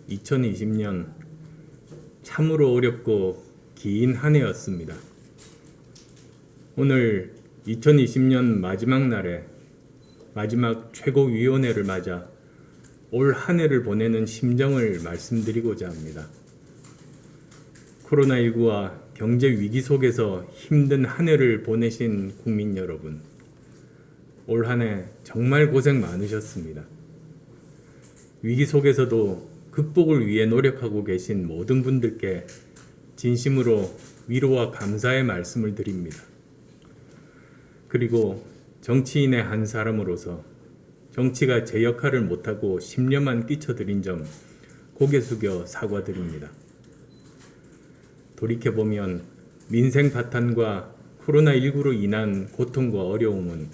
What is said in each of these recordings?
2020년 참으로 어렵고 긴 한 해였습니다. 오늘 2020년 마지막 날에 마지막 최고위원회를 맞아 올 한 해를 보내는 심정을 말씀드리고자 합니다. 코로나19와 경제 위기 속에서 힘든 한 해를 보내신 국민 여러분, 올 한 해 정말 고생 많으셨습니다. 위기 속에서도 극복을 위해 노력하고 계신 모든 분들께 진심으로 위로와 감사의 말씀을 드립니다. 그리고 정치인의 한 사람으로서 정치가 제 역할을 못하고 심려만 끼쳐드린 점 고개 숙여 사과드립니다. 돌이켜보면 민생 파탄과 코로나19로 인한 고통과 어려움은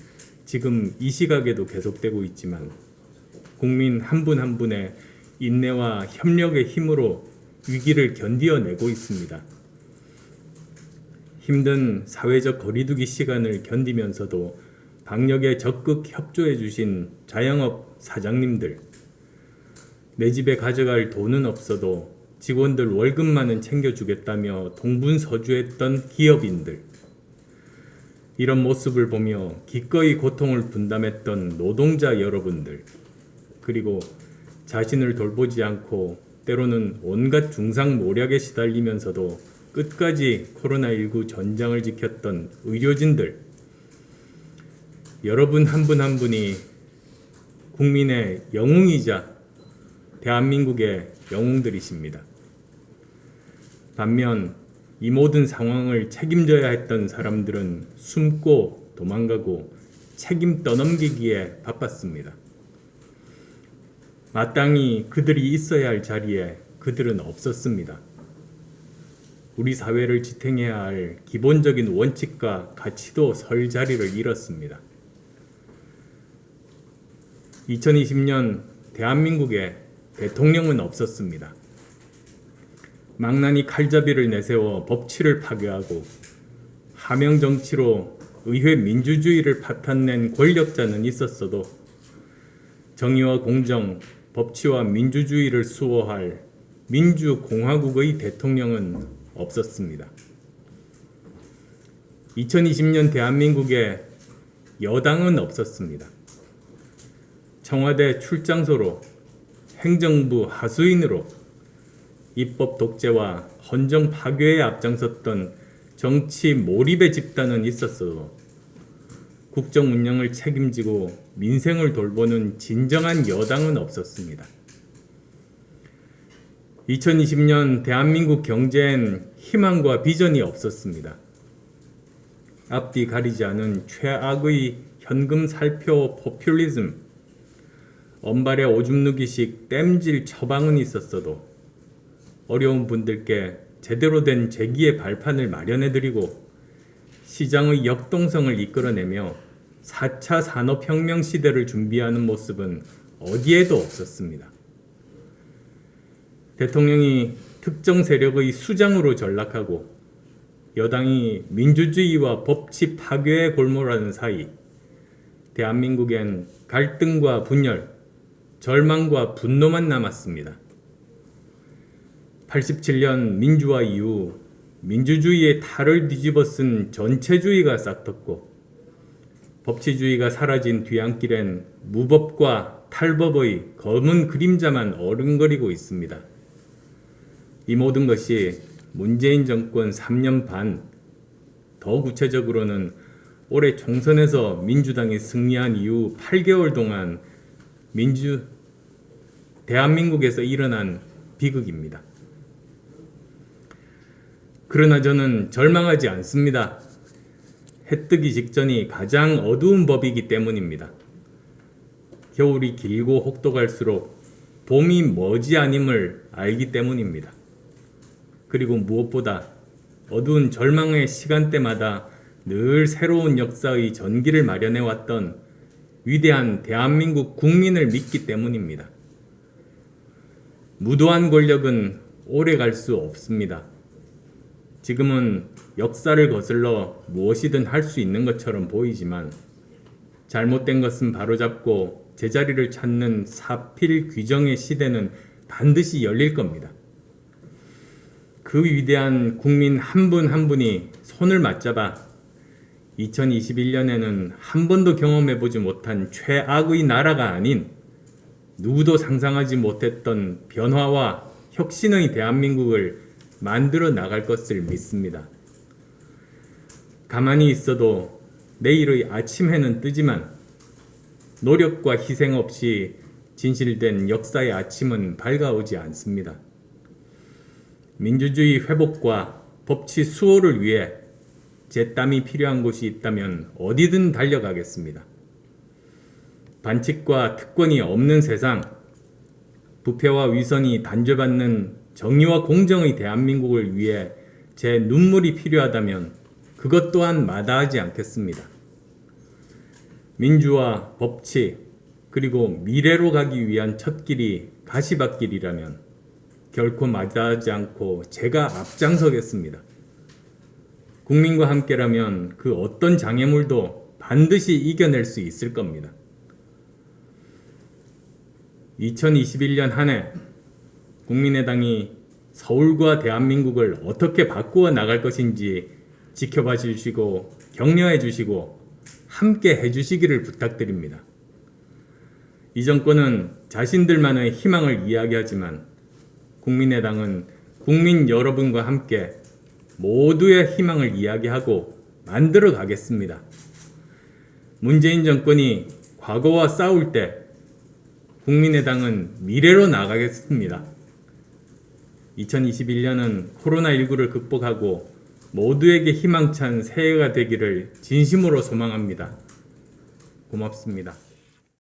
지금 이 시각에도 계속되고 있지만 국민 한 분 한 분의 인내와 협력의 힘으로 위기를 견디어내고 있습니다. 힘든 사회적 거리두기 시간을 견디면서도 방역에 적극 협조해 주신 자영업 사장님들, 내 집에 가져갈 돈은 없어도 직원들 월급만은 챙겨주겠다며 동분서주했던 기업인들, 이런 모습을 보며 기꺼이 고통을 분담했던 노동자 여러분들, 그리고 자신을 돌보지 않고 때로는 온갖 중상모략에 시달리면서도 끝까지 코로나19 전장을 지켰던 의료진들, 여러분 한 분 한 분이 국민의 영웅이자 대한민국의 영웅들이십니다. 반면 이 모든 상황을 책임져야 했던 사람들은 숨고 도망가고 책임 떠넘기기에 바빴습니다. 마땅히 그들이 있어야 할 자리에 그들은 없었습니다. 우리 사회를 지탱해야 할 기본적인 원칙과 가치도 설 자리를 잃었습니다. 2020년 대한민국에 대통령은 없었습니다. 망나니 칼잡이를 내세워 법치를 파괴하고 하명정치로 의회 민주주의를 파탄낸 권력자는 있었어도 정의와 공정, 법치와 민주주의를 수호할 민주공화국의 대통령은 없었습니다. 2020년 대한민국에 여당은 없었습니다. 청와대 출장소로 행정부 하수인으로 입법 독재와 헌정 파괴에 앞장섰던 정치 몰입의 집단은 있었어도 국정 운영을 책임지고 민생을 돌보는 진정한 여당은 없었습니다. 2020년 대한민국 경제엔 희망과 비전이 없었습니다. 앞뒤 가리지 않은 최악의 현금 살표 포퓰리즘, 언발의 오줌 누기식 땜질 처방은 있었어도 어려운 분들께 제대로 된 재기의 발판을 마련해드리고 시장의 역동성을 이끌어내며 4차 산업혁명 시대를 준비하는 모습은 어디에도 없었습니다. 대통령이 특정 세력의 수장으로 전락하고 여당이 민주주의와 법치 파괴에 골몰하는 사이 대한민국엔 갈등과 분열, 절망과 분노만 남았습니다. 87년 민주화 이후 민주주의의 탈을 뒤집어 쓴 전체주의가 싹텄고 법치주의가 사라진 뒤안길엔 무법과 탈법의 검은 그림자만 어른거리고 있습니다. 이 모든 것이 문재인 정권 3년 반, 더 구체적으로는 올해 총선에서 민주당이 승리한 이후 8개월 동안 대한민국에서 일어난 비극입니다. 그러나 저는 절망하지 않습니다. 해 뜨기 직전이 가장 어두운 법이기 때문입니다. 겨울이 길고 혹독할수록 봄이 머지않음을 알기 때문입니다. 그리고 무엇보다 어두운 절망의 시간대마다 늘 새로운 역사의 전기를 마련해왔던 위대한 대한민국 국민을 믿기 때문입니다. 무도한 권력은 오래 갈 수 없습니다. 지금은 역사를 거슬러 무엇이든 할 수 있는 것처럼 보이지만 잘못된 것은 바로잡고 제자리를 찾는 사필 규정의 시대는 반드시 열릴 겁니다. 그 위대한 국민 한 분 한 분이 손을 맞잡아 2021년에는 한 번도 경험해보지 못한 최악의 나라가 아닌 누구도 상상하지 못했던 변화와 혁신의 대한민국을 만들어 나갈 것을 믿습니다. 가만히 있어도 내일의 아침 해는 뜨지만 노력과 희생 없이 진실된 역사의 아침은 밝아오지 않습니다. 민주주의 회복과 법치 수호를 위해 제 땀이 필요한 곳이 있다면 어디든 달려가겠습니다. 반칙과 특권이 없는 세상, 부패와 위선이 단죄받는 정의와 공정의 대한민국을 위해 제 눈물이 필요하다면 그것 또한 마다하지 않겠습니다. 민주화, 법치, 그리고 미래로 가기 위한 첫 길이 가시밭길이라면 결코 마다하지 않고 제가 앞장서겠습니다. 국민과 함께라면 그 어떤 장애물도 반드시 이겨낼 수 있을 겁니다. 2021년 한 해 국민의당이 서울과 대한민국을 어떻게 바꾸어 나갈 것인지 지켜봐 주시고 격려해 주시고 함께 해 주시기를 부탁드립니다. 이 정권은 자신들만의 희망을 이야기하지만 국민의당은 국민 여러분과 함께 모두의 희망을 이야기하고 만들어 가겠습니다. 문재인 정권이 과거와 싸울 때 국민의당은 미래로 나가겠습니다. 2021년은 코로나19를 극복하고 모두에게 희망찬 새해가 되기를 진심으로 소망합니다. 고맙습니다.